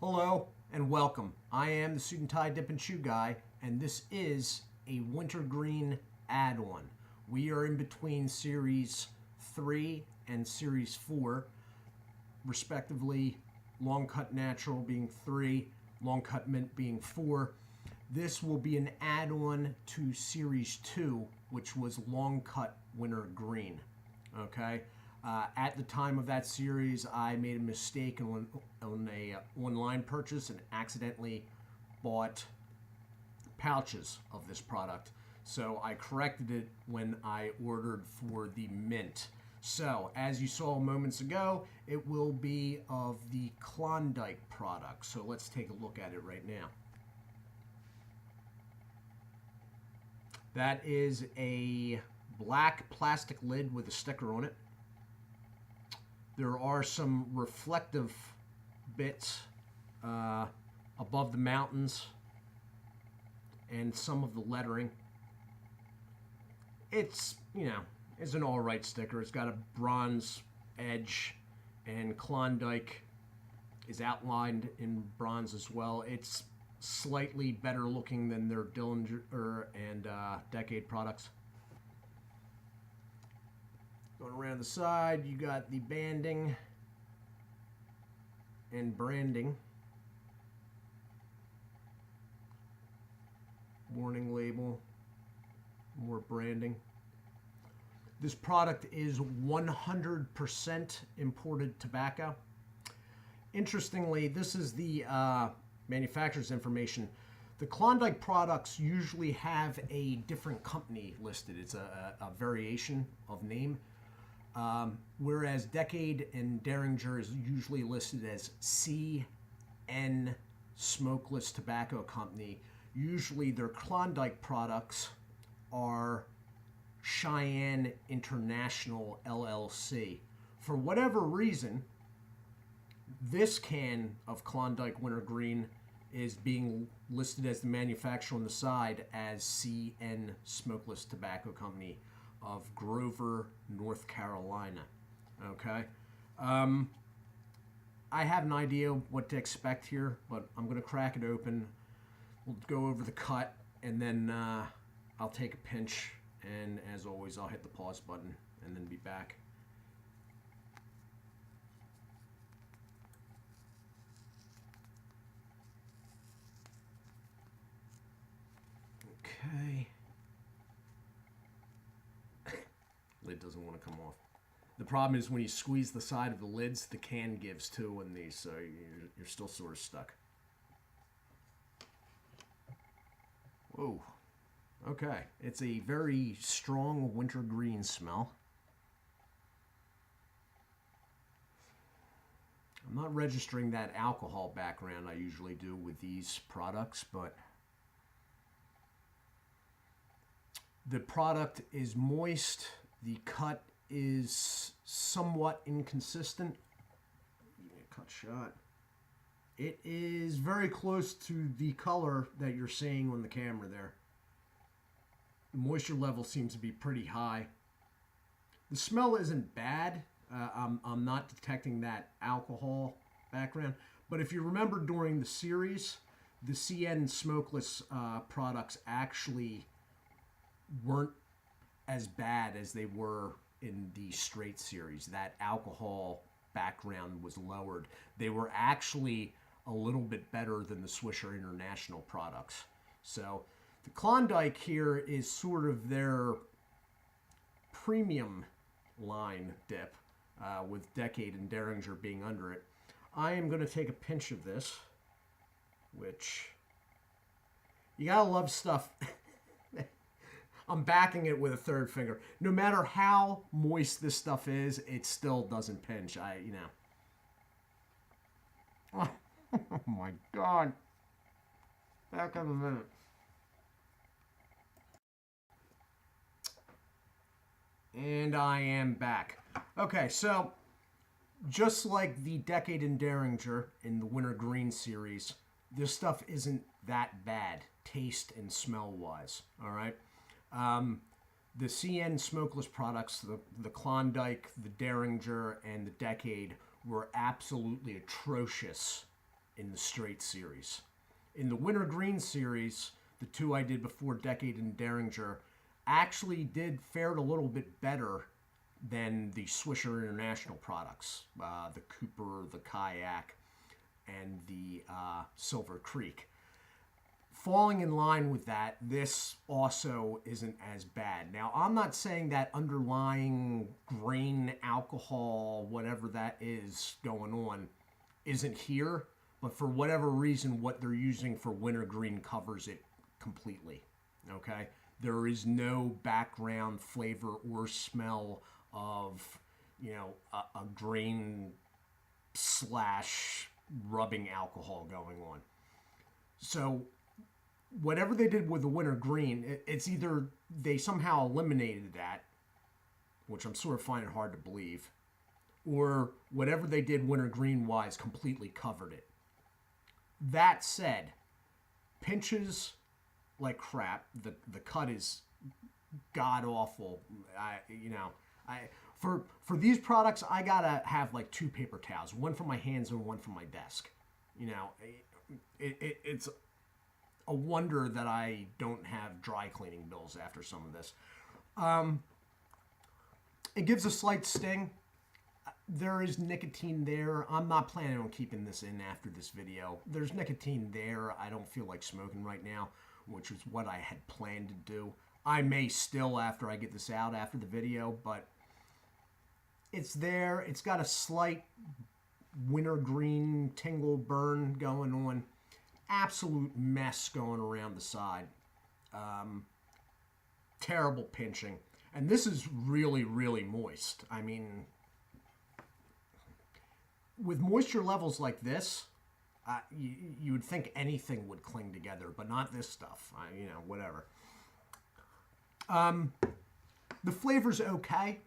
Hello and welcome. I am the Suit&Tie Dip&ChewGuy, and this is a Wintergreen add-on. We are in between Series 3 and Series 4, respectively, Long Cut Natural being 3, Long Cut Mint being 4. This will be an add-on to Series 2, which was Long Cut Wintergreen. Okay? At the time of that series, I made a mistake on a online purchase and accidentally bought pouches of this product. So I corrected it when I ordered for the mint. So, as you saw moments ago, it will be of the Klondike product. So let's take a look at it right now. That is a black plastic lid with a sticker on it. There are some reflective bits above the mountains and some of the lettering. It's, it's an alright sticker. It's got a bronze edge, and Klondike is outlined in bronze as well. It's slightly better looking than their Dillinger and Decade products. Going around the side, you got the banding and branding. Warning label, more branding. This product is 100% imported tobacco. Interestingly, this is the manufacturer's information. The Klondike products usually have a different company listed. It's a variation of name. Whereas Decade and Derringer is usually listed as CN Smokeless Tobacco Company. Usually their Klondike products are Cheyenne International LLC. For whatever reason, this can of Klondike Wintergreen is being listed as the manufacturer on the side as CN Smokeless Tobacco Company of Grover, North Carolina. Okay. I have an idea what to expect here, but I'm going to crack it open. We'll go over the cut, and then I'll take a pinch, and as always, I'll hit the pause button and then be back. Okay. Lid doesn't want to come off. The problem is when you squeeze the side of the lids, the can gives too in these, so you're still sort of stuck. Whoa. Okay. It's a very strong wintergreen smell. I'm not registering that alcohol background I usually do with these products, but the product is moist. The cut is somewhat inconsistent. Cut shot. It is very close to the color that you're seeing on the camera there. The moisture level seems to be pretty high. The smell isn't bad. I'm not detecting that alcohol background. But if you remember during the series, the CN smokeless products actually weren't as bad as they were in the straight series. That alcohol background was lowered. They were actually a little bit better than the Swisher International products. So the Klondike here is sort of their premium line dip, with Decade and Derringer being under it. I am going to take a pinch of this, which you gotta love stuff. I'm backing it with a third finger. No matter how moist this stuff is, it still doesn't pinch. Oh my God. Back in a minute. And I am back. Okay, so just like the Decade and Derringer in the Wintergreen series, this stuff isn't that bad, taste and smell wise. All right. The CN smokeless products, the Klondike, the Derringer, and the Decade were absolutely atrocious in the straight series. In the Wintergreen series, the two I did before, Decade and Derringer, actually did fared a little bit better than the Swisher International products, the Cooper, the Kayak, and the Silver Creek. Falling in line with that, this also isn't as bad. Now, I'm not saying that underlying grain, alcohol, whatever that is going on, isn't here, but for whatever reason, what they're using for Wintergreen covers it completely, okay? There is no background flavor or smell of, you know, a grain / rubbing alcohol going on. So whatever they did with the Wintergreen, it's either they somehow eliminated that, which I'm sort of finding hard to believe, or whatever they did Wintergreen-wise completely covered it. That said, pinches like crap. The cut is god-awful. For these products, I gotta have like 2 paper towels, one for my hands and one for my desk. You know, it's a wonder that I don't have dry cleaning bills after some of this. It gives a slight sting. There is nicotine there. I'm not planning on keeping this in after this video. There's nicotine there. I don't feel like smoking right now, which is what I had planned to do. I may still after I get this out after the video, but it's there. It's got a slight Wintergreen tingle burn going on. Absolute mess going around the side. Terrible pinching. And this is really, really moist. I mean, with moisture levels like this, you would think anything would cling together, but not this stuff. Whatever. The flavor's okay.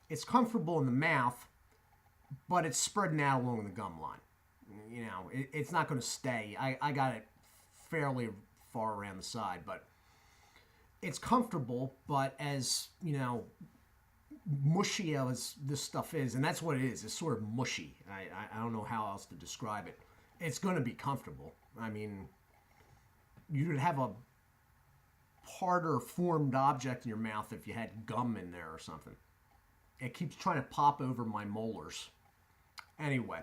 It's comfortable in the mouth, but it's spreading out along the gum line. You know, it's not going to stay. I got it fairly far around the side, but it's comfortable. But as, you know, mushy as this stuff is, and that's what it is. It's sort of mushy. I don't know how else to describe it. It's going to be comfortable. I mean, you'd have a harder formed object in your mouth if you had gum in there or something. It keeps trying to pop over my molars. Anyway,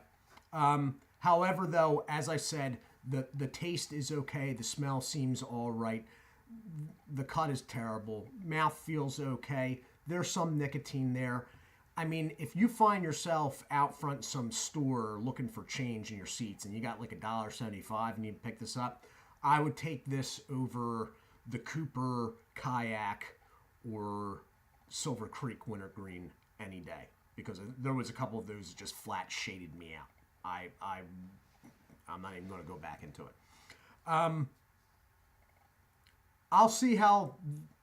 however, though, as I said, the taste is okay. The smell seems all right. The cut is terrible. Mouth feels okay. There's some nicotine there. I mean, if you find yourself out front in some store looking for change in your seats and you got like $1.75 and you pick this up, I would take this over the Cooper Kayak or Silver Creek Wintergreen any day, because there was a couple of those that just flat shaded me out. I'm not even going to go back into it. I'll see how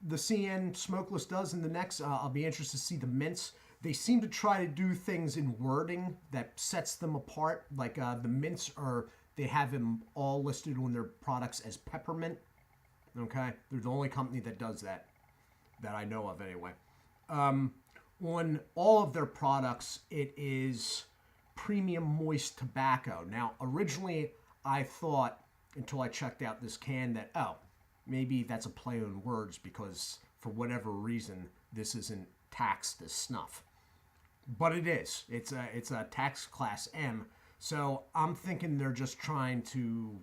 the CN Smokeless does in the next. I'll be interested to see the mints. They seem to try to do things in wording that sets them apart. Like the mints they have them all listed on their products as peppermint. Okay, they're the only company that does that I know of anyway. On all of their products, it is premium moist tobacco. Now, originally, I thought, until I checked out this can, that, maybe that's a play on words because, for whatever reason, this isn't taxed as snuff. But it is. It's a tax class M. So I'm thinking they're just trying to,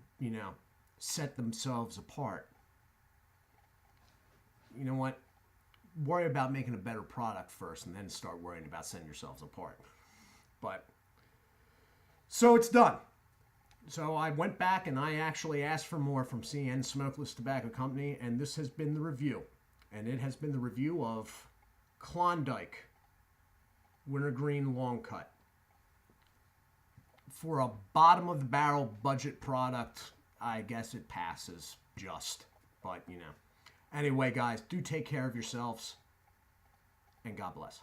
set themselves apart. You know what? Worry about making a better product first and then start worrying about setting yourselves apart. But, so it's done. So I went back and I actually asked for more from CN Smokeless Tobacco Company, and this has been the review. And it has been the review of Klondike Wintergreen Long Cut. For a bottom of the barrel budget product, I guess it passes just. But, Anyway, guys, do take care of yourselves, and God bless.